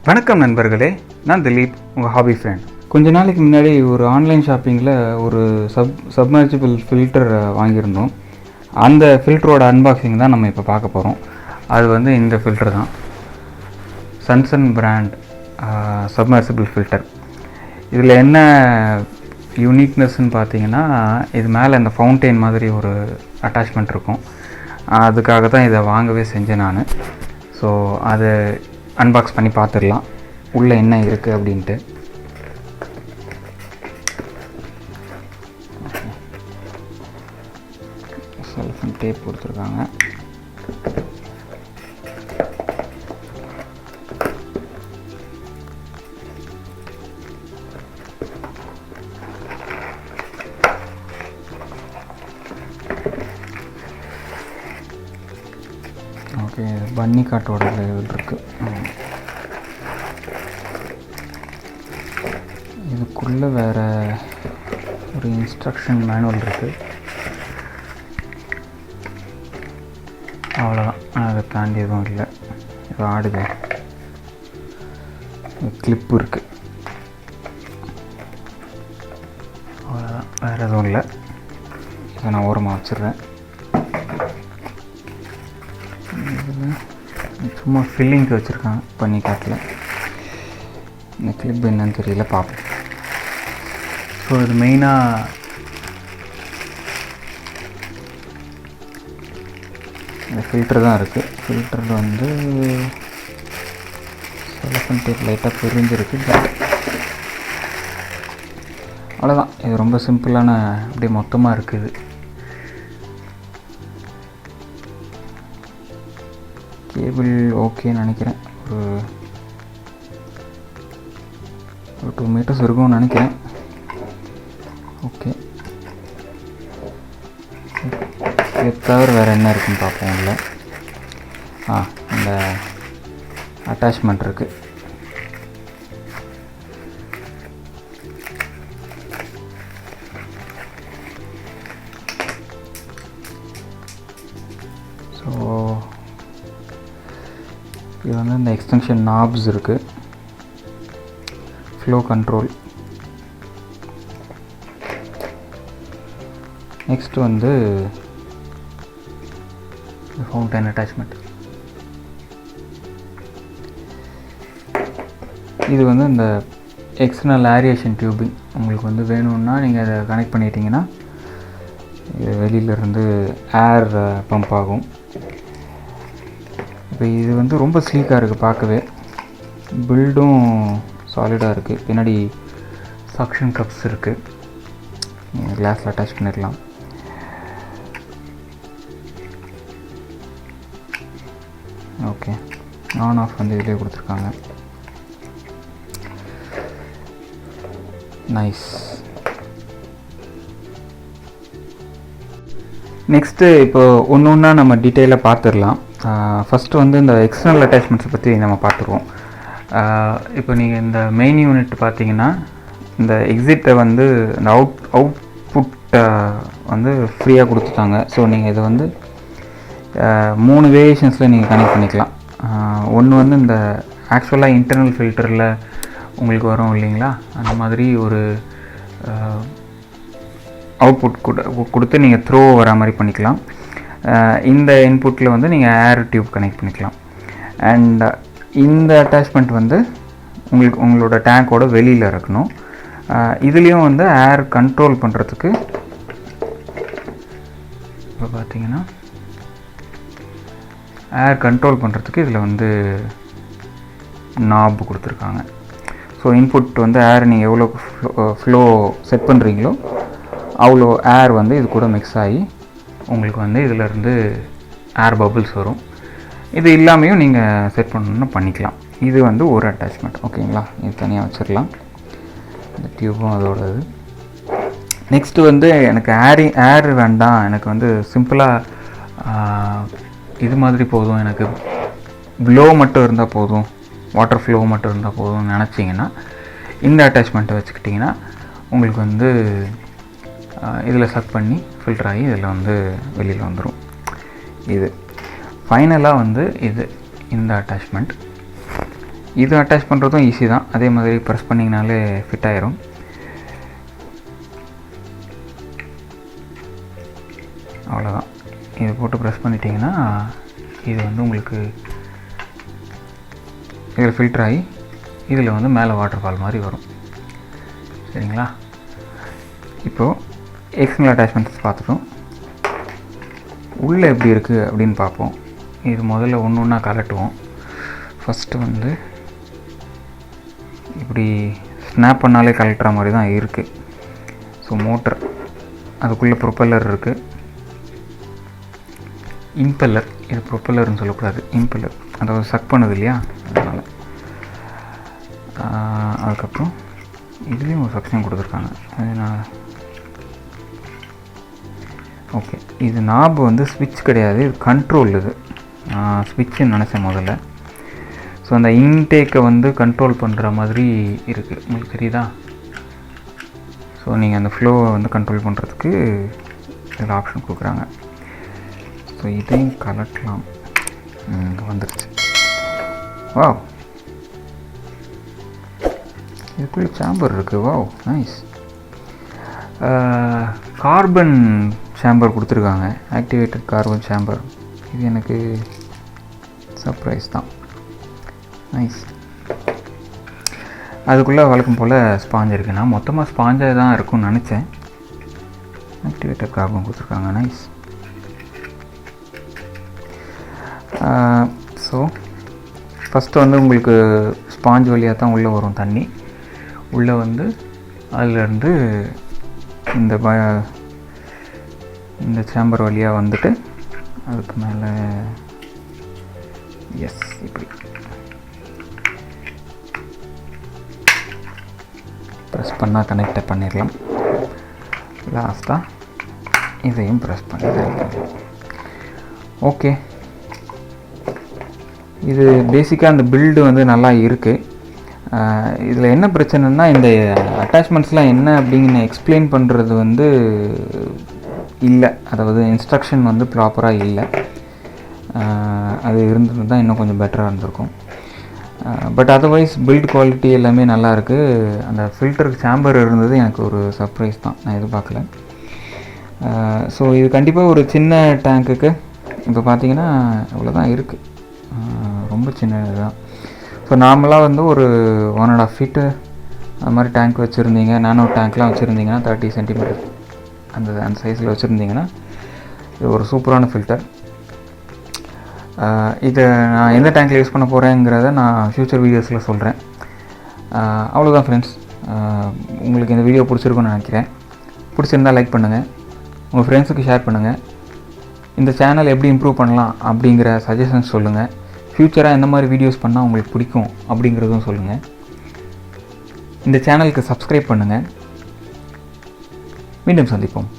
வணக்கம் நண்பர்களே, நான் திலீப், உங்கள் ஹாபி ஃப்ரெண்ட். கொஞ்ச நாளைக்கு முன்னாடி ஒரு ஆன்லைன் ஷாப்பிங்கில் ஒரு சப்மர்சிபிள் ஃபில்டர் வாங்கியிருந்தோம். அந்த ஃபில்டரோட அன்பாக்சிங் தான் நம்ம இப்போ பார்க்க போகிறோம். அது வந்து இந்த ஃபில்டர் தான், SunSun பிராண்ட் சப்மர்சிபிள் ஃபில்டர். இதில் என்ன யூனிக்னஸ்ன்னு பார்த்தீங்கன்னா, இது மேலே இந்த ஃபவுண்டெயின் மாதிரி ஒரு அட்டாச்மெண்ட் இருக்கும். அதுக்காக தான் இதை வாங்கவே செஞ்சேன் நான். ஸோ அதை அன்பாக்ஸ் பண்ணி பார்த்துடலாம் உள்ளே என்ன இருக்குது அப்படின்ட்டு. செல்ஃபோன் டேப் கொடுத்துருக்காங்க. ஓகே, பன்னி காட்டோட லேபிள் இருக்குது. இதுக்குள்ளே வேறு ஒரு இன்ஸ்ட்ரக்ஷன் மேனுவல் இருக்குது. அவ்வளோதான், அதை தாண்டி எதுவும் இல்லை. இது ஆடுது, கிளிப்பு இருக்குது. அவ்வளோதான், வேறு எதுவும் இல்லை. இதை நான் ஓரமாக வச்சிடுறேன். சும்மா ஃபில்லிங்க்கு வச்சுருக்காங்க பண்ணி காட்டில். இந்த கிளிப் என்னன்னு தெரியல, பார்ப்போம். ஸோ இது மெயினாக இந்த ஃபில்டர் தான் இருக்குது. ஃபில்டரில் வந்து செலஃபன் டேப் லைட்டாக பிரிஞ்சிருக்கு. அவ்வளோதான், இது ரொம்ப சிம்பிளான, அப்படியே மொத்தமாக இருக்குது. கேபிள் ஓகேன்னு நினைக்கிறேன். ஒரு 2 மீட்டர்ஸ் இருக்கும்னு நினைக்கிறேன். ஓகே, இது தவிர வேறு என்ன இருக்குன்னு பார்ப்போம். இல்லை, இந்த அட்டாச்மெண்ட் இருக்குது. ஸோ இது வந்து இந்த எக்ஸ்டென்ஷன் நாப்ஸ் இருக்குது, ஃப்ளோ கண்ட்ரோல். நெக்ஸ்ட் வந்து ஃபவுண்டைன் அட்டாச்மெண்ட். இது வந்து இந்த எக்ஸ்டர்னல் ஏரியேஷன் டியூபிங். உங்களுக்கு வந்து வேணும்னா நீங்கள் அதை கனெக்ட் பண்ணிட்டீங்கன்னா இது வெளியிலேருந்து ஏர் பம்ப் ஆகும். இப்போ இது வந்து ரொம்ப ஸ்லீக்காக இருக்குது பார்க்கவே. பில்டும் சாலிடாக இருக்குது. பின்னாடி சக்ஷன் கப்ஸ் இருக்குது, கிளாஸில் அட்டாச் பண்ணிடலாம். ஓகே, ஆன் ஆஃப் வந்து இதிலே கொடுத்துருக்காங்க. நைஸ். நெக்ஸ்ட்டு இப்போ ஒன்று ஒன்றா நம்ம டீட்டெயிலாக பார்த்துடலாம். ஃபஸ்ட்டு வந்து இந்த எக்ஸ்டர்னல் அட்டாச்மெண்ட்ஸை பற்றி நம்ம பார்த்துருவோம். இப்போ நீங்கள் இந்த மெயின் யூனிட் பார்த்தீங்கன்னா, இந்த எக்ஸிட்டை வந்து இந்த அவுட்புட்டை வந்து ஃப்ரீயாக கொடுத்துட்டாங்க. ஸோ நீங்கள் இதை வந்து 3 வேரியேஷன்ஸில் நீங்கள் கனெக்ட் பண்ணிக்கலாம். ஒன்று வந்து இந்த ஆக்சுவலாக இன்டர்னல் ஃபில்டரில் உங்களுக்கு வரும் இல்லைங்களா, அந்த மாதிரி ஒரு அவுட்புட் கொடுத்து நீங்கள் த்ரோ வர மாதிரி பண்ணிக்கலாம். இந்த இன்புட்டில் வந்து நீங்கள் ஏர் டியூப் கனெக்ட் பண்ணிக்கலாம். அண்ட் இந்த அட்டாச்மெண்ட் வந்து உங்களோட டேங்கோட வெளியில் இருக்கணும். இதுலேயும் வந்து ஏர் கண்ட்ரோல் பண்ணுறதுக்கு இப்போ பார்த்தீங்கன்னா ஏர் கண்ட்ரோல் பண்ணுறதுக்கு இதில் வந்து நாப் கொடுத்துருக்காங்க. ஸோ இன்புட் வந்து ஏர் நீங்கள் எவ்வளோ ஃப்ளோ செட் பண்ணுறீங்களோ அவ்வளோ ஏர் வந்து இது கூட மிக்ஸ் ஆகி உங்களுக்கு வந்து இதிலேருந்து ஏர் பபிள்ஸ் வரும். இது இல்லாமையும் நீங்கள் செட் பண்ணணுன்னு பண்ணிக்கலாம். இது வந்து ஒரு அட்டாச்மெண்ட். ஓகேங்களா, இது தனியாக வச்சிடலாம். இந்த டியூபும் அதோடது. நெக்ஸ்ட்டு வந்து எனக்கு ஏர் வேண்டாம், எனக்கு வந்து சிம்பிளாக இது மாதிரி போதும், எனக்கு ப்ளோ மட்டும் இருந்தால் போதும், வாட்டர் ஃப்ளோ மட்டும் இருந்தால் போதும்னு நினச்சிங்கன்னா இந்த அட்டாச்மெண்ட்டை வச்சுக்கிட்டிங்கன்னா உங்களுக்கு வந்து இதில் சக் பண்ணி ஃபில்டர் ஆகி இதில் வந்து வெளியில் வந்துடும். இது ஃபைனலாக வந்து இந்த அட்டாச்மெண்ட் இது அட்டாச் பண்ணுறதும் ஈஸி தான். அதே மாதிரி ப்ரெஸ் பண்ணிங்கனாலே ஃபிட் ஆயிரும். அவ்வளோதான். இது போட்டு ப்ரெஸ் பண்ணிட்டீங்கன்னா இது வந்து உங்களுக்கு இதில் ஃபில்டர் ஆகி இதில் வந்து மேலே வாட்டர் ஃபால் மாதிரி வரும். சரிங்களா? இப்போது எக்ஸ்டர்னல் அட்டாச்மெண்ட்ஸ் பார்த்துட்டோம். உள்ளே எப்படி இருக்குது அப்படின்னு பார்ப்போம். இது முதல்ல ஒன்று ஒன்றா கலட்டுவோம். ஃபஸ்ட்டு வந்து இப்படி ஸ்னாப் பண்ணாலே கலட்டுற மாதிரி தான் இருக்குது. ஸோ மோட்டர், அதுக்குள்ளே ப்ரொப்பல்லர் இருக்குது. இம்பெல்லர், இது ப்ரொப்பல்லர்னு சொல்லக்கூடாது, இம்பெல்லர், அதாவது சக் பண்ணுது இல்லையா, அதனால். அதுக்கப்புறம் இதுலேயும் ஒரு செக்ஷன் கொடுத்துருக்காங்க. அது நான் ஓகே, இது நாப் வந்து ஸ்விட்ச் கிடையாது, இது கண்ட்ரோல். இது ஸ்விட்சுன்னு நினச்சேன் முதல்ல. ஸோ அந்த இன்டேக்கை வந்து கண்ட்ரோல் பண்ணுற மாதிரி இருக்குது. உங்களுக்கு தெரியுதா? ஸோ நீங்கள் அந்த ஃப்ளோவை வந்து கண்ட்ரோல் பண்ணுறதுக்கு இதில் ஆப்ஷன் கொடுக்குறாங்க. ஸோ இதையும் கலட்டலாம். இங்கே வந்துருச்சு. வாவ், இதுக்குள்ளே சேம்பர் இருக்குது. Wow, nice. கார்பன் சேம்பர் கொடுத்துருக்காங்க, ஆக்டிவேட்டட் கார்பன் சேம்பர். இது எனக்கு சர்ப்ரைஸ் தான். நைஸ். அதுக்குள்ளே வழக்கம் போல் ஸ்பாஞ்ச் இருக்குது. நான் மொத்தமாக ஸ்பாஞ்சாக தான் இருக்கும்னு நினச்சேன். ஆக்டிவேட்டட் கார்பன் கொடுத்துருக்காங்க. நைஸ். ஸோ ஃபஸ்ட்டு வந்து உங்களுக்கு ஸ்பாஞ்ச் வழியாக தான் உள்ளே வரும் தண்ணி. உள்ளே வந்து அதிலேருந்து இந்த சேம்பர் வழியாக வந்துட்டு அதுக்கு மேலே எஸ் இப்படி ப்ரெஸ் பண்ணால் கனெக்டை பண்ணிடலாம். லாஸ்ட்டாக இதையும் ப்ரெஸ் பண்ணிடலாம். ஓகே, இது பேசிக்காக அந்த பில்டு வந்து நல்லா இருக்குது. இதில் என்ன பிரச்சனைன்னா, இந்த அட்டாச்மெண்ட்ஸ்லாம் என்ன அப்படின்னு எக்ஸ்பிளைன் பண்ணுறது வந்து இல்லை. அதாவது இன்ஸ்ட்ரக்ஷன் வந்து ப்ராப்பராக இல்லை. அது இருந்தது தான் இன்னும் கொஞ்சம் பெட்டராக இருந்திருக்கும். பட் அதர்வைஸ் பில்ட் குவாலிட்டி எல்லாமே நல்லாயிருக்கு. அந்த ஃபில்டருக்கு சேம்பர் இருந்தது எனக்கு ஒரு சர்ப்ரைஸ் தான், நான் எதிர்பார்க்கல. ஸோ இது கண்டிப்பாக ஒரு சின்ன டேங்க்குக்கு இப்போ பார்த்தீங்கன்னா இவ்வளோ இருக்குது, ரொம்ப சின்னது தான். ஸோ நார்மலாக வந்து ஒரு 1.5 feet அது மாதிரி டேங்க் வச்சுருந்தீங்க, நானோ டேங்க்லாம் வச்சுருந்தீங்கன்னா 30 centimeter அந்த சைஸில் வச்சுருந்தீங்கன்னா இது ஒரு சூப்பரான ஃபில்டர். இதை நான் எந்த டேங்க்கில் யூஸ் பண்ண போகிறேங்கிறத நான் ஃப்யூச்சர் வீடியோஸில் சொல்கிறேன். அவ்வளோதான் ஃப்ரெண்ட்ஸ். உங்களுக்கு இந்த வீடியோ பிடிச்சிருக்குன்னு நினைக்கிறேன். பிடிச்சிருந்தால் லைக் பண்ணுங்கள், உங்கள் ஃப்ரெண்ட்ஸுக்கு ஷேர் பண்ணுங்கள். இந்த சேனல் எப்படி இம்ப்ரூவ் பண்ணலாம் அப்படிங்கிற சஜஷன்ஸ் சொல்லுங்கள். ஃப்யூச்சராக எந்த மாதிரி வீடியோஸ் பண்ணால் உங்களுக்கு பிடிக்கும் அப்படிங்கிறதும் சொல்லுங்கள். இந்த சேனலுக்கு சப்ஸ்கிரைப் பண்ணுங்கள். மீண்டும் சந்திப்போம்.